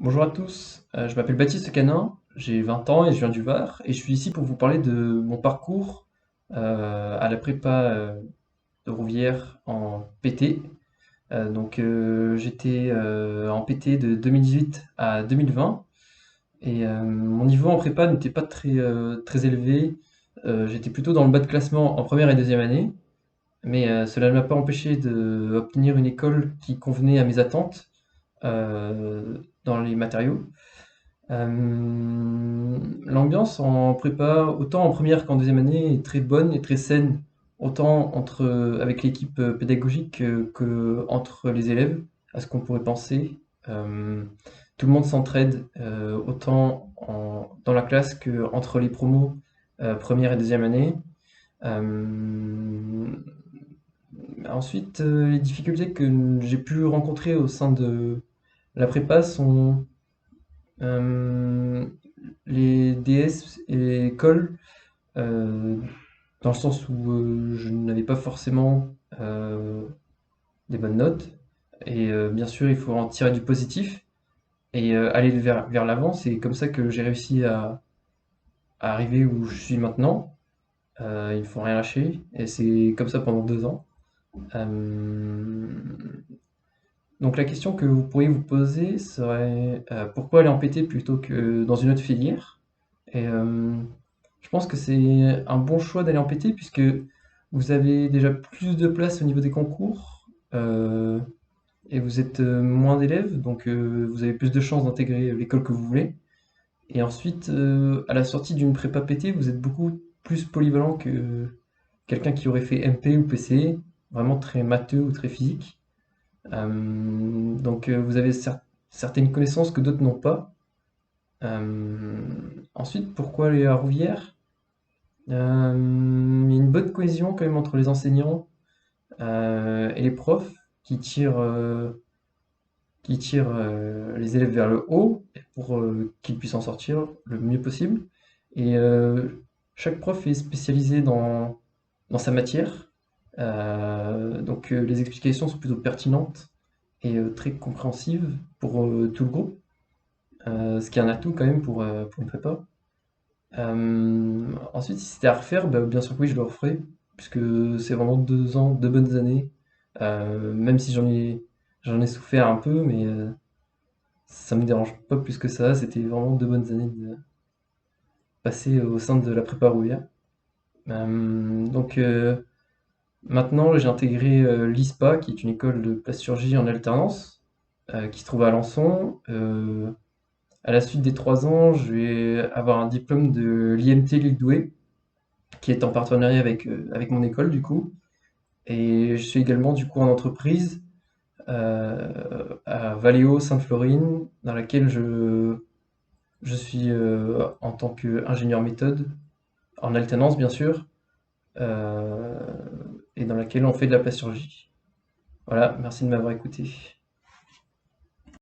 Bonjour à tous, je m'appelle Baptiste Canin, j'ai 20 ans et je viens du Var et je suis ici pour vous parler de mon parcours à la prépa de Rouvière en PT. J'étais en PT de 2018 à 2020 et mon niveau en prépa n'était pas très élevé. J'étais plutôt dans le bas de classement en première et deuxième année, mais cela ne m'a pas empêché d'obtenir une école qui convenait à mes attentes dans les matériaux. L'ambiance en prépa, autant en première qu'en deuxième année, est très bonne et très saine, autant avec l'équipe pédagogique que entre les élèves, à ce qu'on pourrait penser. Euh, Tout le monde s'entraide, autant dans la classe que entre les promos première et deuxième année. Euh, les difficultés que j'ai pu rencontrer au sein de la prépa sont euh, les DS et les cols, euh, dans le sens où je n'avais pas forcément des bonnes notes. Et bien sûr, il faut en tirer du positif et aller vers l'avant. C'est comme ça que j'ai réussi à arriver où je suis maintenant. Il ne faut rien lâcher. Et c'est comme ça pendant 2 ans. Euh, donc la question que vous pourriez vous poser serait pourquoi aller en PT plutôt que dans une autre filière? Et je pense que c'est un bon choix d'aller en PT puisque vous avez déjà plus de place au niveau des concours et vous êtes moins d'élèves, donc vous avez plus de chances d'intégrer l'école que vous voulez. Et ensuite, à la sortie d'une prépa PT, vous êtes beaucoup plus polyvalent que quelqu'un qui aurait fait MP ou PC, vraiment très matheux ou très physique. Vous avez certaines connaissances que d'autres n'ont pas. Ensuite, pourquoi aller à Rouvière? Il y a une bonne cohésion quand même entre les enseignants et les profs qui tirent les élèves vers le haut pour qu'ils puissent en sortir le mieux possible. Et chaque prof est spécialisé dans sa matière. Les explications sont plutôt pertinentes et très compréhensives pour tout le groupe, ce qui est un atout quand même pour une prépa. Ensuite, si c'était à refaire, bah, bien sûr que oui, je le referais, puisque c'est vraiment 2 ans, 2 bonnes années. Même si j'en ai souffert un peu, mais ça me dérange pas plus que ça. C'était vraiment 2 bonnes années passées au sein de la prépa Rouvière. Maintenant, j'ai intégré l'ISPA, qui est une école de plasturgie en alternance, qui se trouve à Alençon. À la suite des 3 ans, je vais avoir un diplôme de l'IMT Lille Douai, qui est en partenariat avec mon école du coup. Et je suis également du coup en entreprise à Valeo Sainte-Florine, dans laquelle je suis en tant qu'ingénieur méthode, en alternance bien sûr, euh, et dans laquelle on fait de la plasturgie. Voilà, merci de m'avoir écouté.